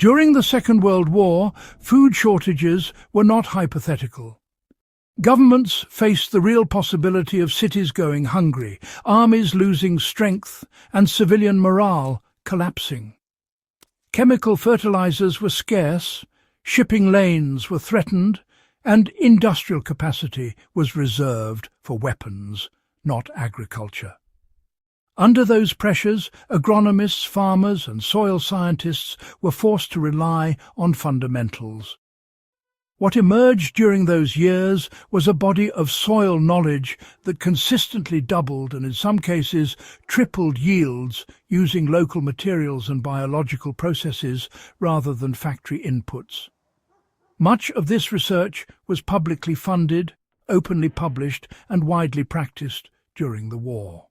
During the Second World War, food shortages were not hypothetical. Governments faced the real possibility of cities going hungry, armies losing strength, and civilian morale collapsing. Chemical fertilizers were scarce, shipping lanes were threatened, and industrial capacity was reserved for weapons, not agriculture. Under those pressures, agronomists, farmers, and soil scientists were forced to rely on fundamentals. What emerged during those years was a body of soil knowledge that consistently doubled and in some cases tripled yields using local materials and biological processes rather than factory inputs. Much of this research was publicly funded, openly published, and widely practiced during the war.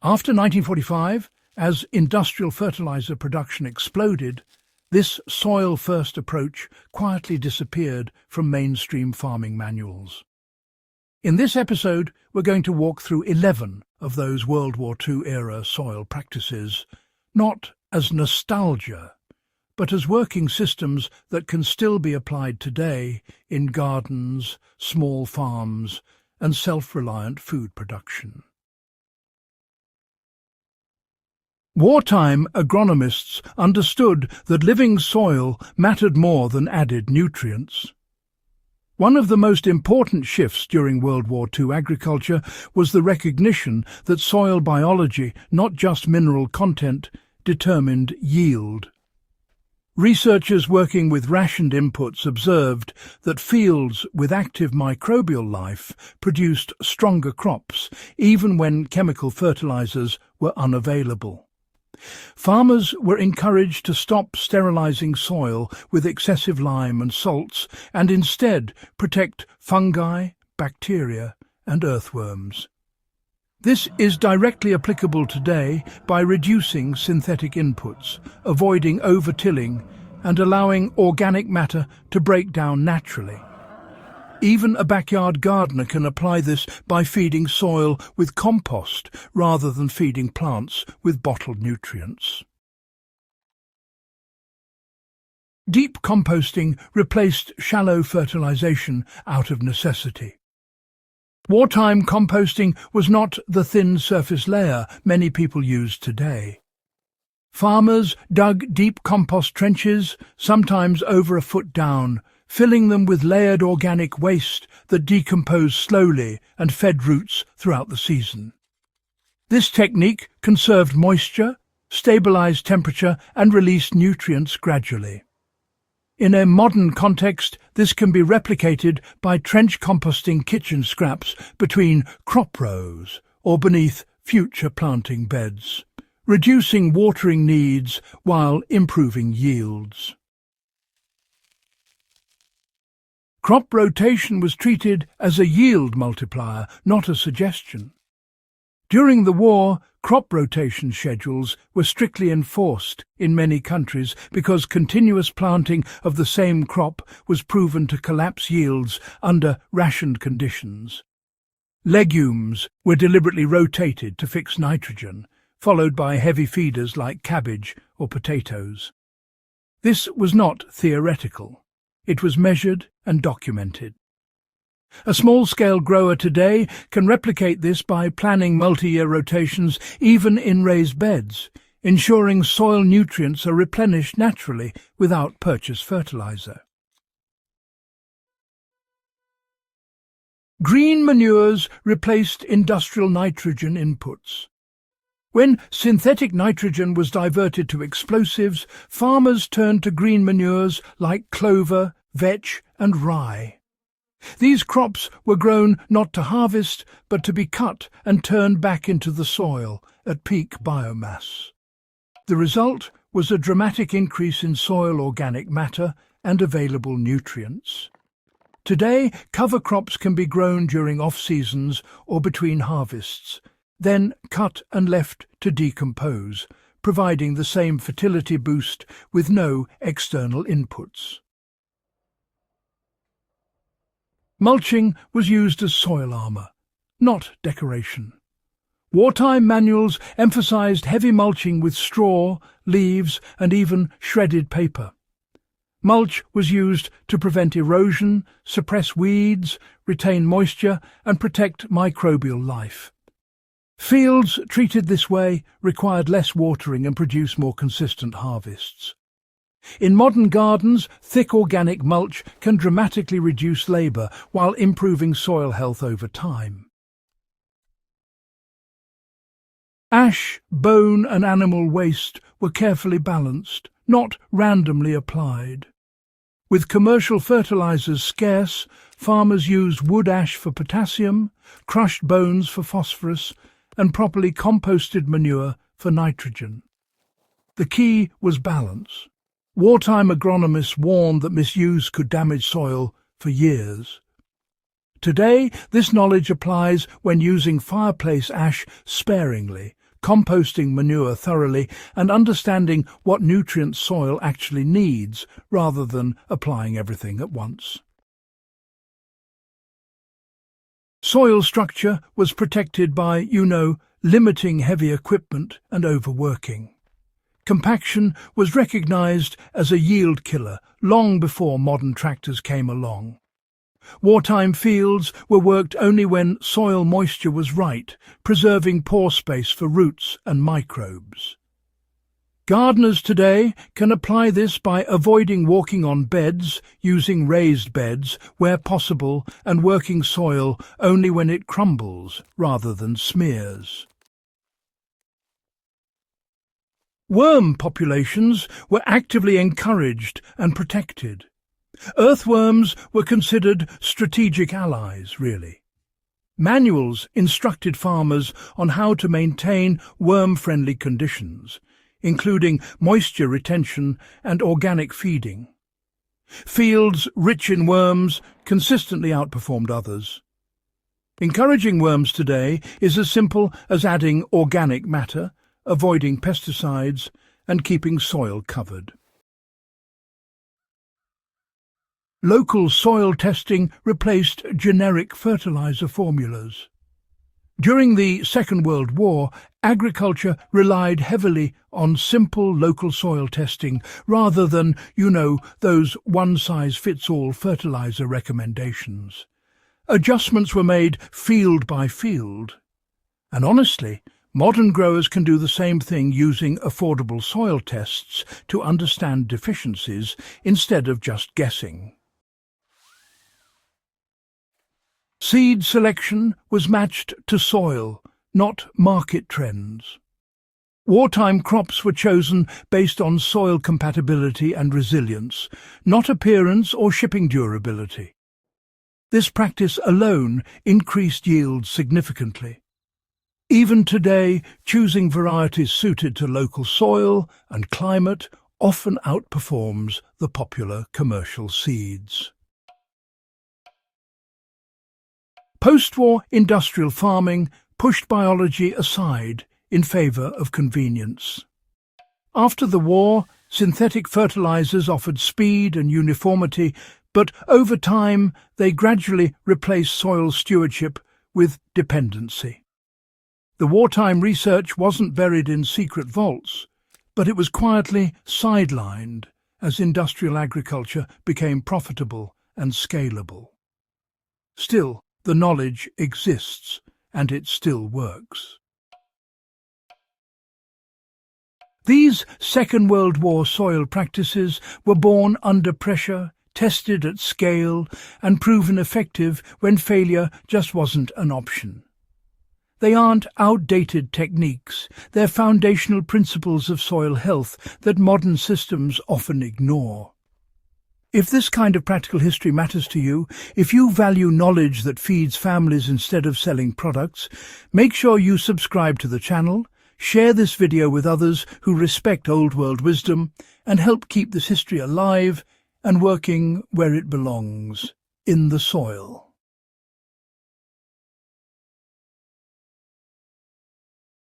After 1945, as industrial fertilizer production exploded, this soil-first approach quietly disappeared from mainstream farming manuals. In this episode, we're going to walk through 11 of those World War II-era soil practices, not as nostalgia, but as working systems that can still be applied today in gardens, small farms, and self-reliant food production. Wartime agronomists understood that living soil mattered more than added nutrients. One of the most important shifts during World War II agriculture was the recognition that soil biology, not just mineral content, determined yield. Researchers working with rationed inputs observed that fields with active microbial life produced stronger crops, even when chemical fertilizers were unavailable. Farmers were encouraged to stop sterilizing soil with excessive lime and salts and instead protect fungi, bacteria, and earthworms. This is directly applicable today by reducing synthetic inputs, avoiding over-tilling, and allowing organic matter to break down naturally. Even a backyard gardener can apply this by feeding soil with compost rather than feeding plants with bottled nutrients. Deep composting replaced shallow fertilization out of necessity. Wartime composting was not the thin surface layer many people use today. Farmers dug deep compost trenches, sometimes over a foot down, filling them with layered organic waste that decomposed slowly and fed roots throughout the season. This technique conserved moisture, stabilized temperature, and released nutrients gradually. In a modern context, this can be replicated by trench composting kitchen scraps between crop rows or beneath future planting beds, reducing watering needs while improving yields. Crop rotation was treated as a yield multiplier, not a suggestion. During the war, crop rotation schedules were strictly enforced in many countries because continuous planting of the same crop was proven to collapse yields under rationed conditions. Legumes were deliberately rotated to fix nitrogen, followed by heavy feeders like cabbage or potatoes. This was not theoretical. It was measured and documented. A small-scale grower today can replicate this by planning multi-year rotations even in raised beds, ensuring soil nutrients are replenished naturally without purchased fertilizer. Green manures replaced industrial nitrogen inputs. When synthetic nitrogen was diverted to explosives, farmers turned to green manures like clover, vetch, and rye. These crops were grown not to harvest, but to be cut and turned back into the soil at peak biomass. The result was a dramatic increase in soil organic matter and available nutrients. Today, cover crops can be grown during off-seasons or between harvests, then cut and left to decompose, providing the same fertility boost with no external inputs. Mulching was used as soil armor, not decoration. Wartime manuals emphasized heavy mulching with straw, leaves, and even shredded paper. Mulch was used to prevent erosion, suppress weeds, retain moisture, and protect microbial life. Fields treated this way required less watering and produced more consistent harvests. In modern gardens, thick organic mulch can dramatically reduce labour while improving soil health over time. Ash, bone and animal waste were carefully balanced, not randomly applied. With commercial fertilizers scarce, farmers used wood ash for potassium, crushed bones for phosphorus, and properly composted manure for nitrogen. The key was balance. Wartime agronomists warned that misuse could damage soil for years. Today, this knowledge applies when using fireplace ash sparingly, composting manure thoroughly, and understanding what nutrients soil actually needs, rather than applying everything at once. Soil structure was protected by, limiting heavy equipment and overworking. Compaction was recognized as a yield killer long before modern tractors came along. Wartime fields were worked only when soil moisture was right, preserving pore space for roots and microbes. Gardeners today can apply this by avoiding walking on beds, using raised beds where possible, and working soil only when it crumbles rather than smears. Worm populations were actively encouraged and protected. Earthworms were considered strategic allies, really. Manuals instructed farmers on how to maintain worm-friendly conditions, including moisture retention and organic feeding. Fields rich in worms consistently outperformed others. Encouraging worms today is as simple as adding organic matter, avoiding pesticides, and keeping soil covered. Local soil testing replaced generic fertilizer formulas. During the Second World War, agriculture relied heavily on simple local soil testing rather than, those one-size-fits-all fertilizer recommendations. Adjustments were made field by field. And honestly, modern growers can do the same thing using affordable soil tests to understand deficiencies instead of just guessing. Seed selection was matched to soil, not market trends. Wartime crops were chosen based on soil compatibility and resilience, not appearance or shipping durability. This practice alone increased yields significantly. Even today, choosing varieties suited to local soil and climate often outperforms the popular commercial seeds. Post-war industrial farming pushed biology aside in favour of convenience. After the war, synthetic fertilizers offered speed and uniformity, but over time they gradually replaced soil stewardship with dependency. The wartime research wasn't buried in secret vaults, but it was quietly sidelined as industrial agriculture became profitable and scalable. Still, the knowledge exists, and it still works. These Second World War soil practices were born under pressure, tested at scale, and proven effective when failure just wasn't an option. They aren't outdated techniques, they're foundational principles of soil health that modern systems often ignore. If this kind of practical history matters to you, if you value knowledge that feeds families instead of selling products, make sure you subscribe to the channel, share this video with others who respect old world wisdom, and help keep this history alive and working where it belongs, in the soil.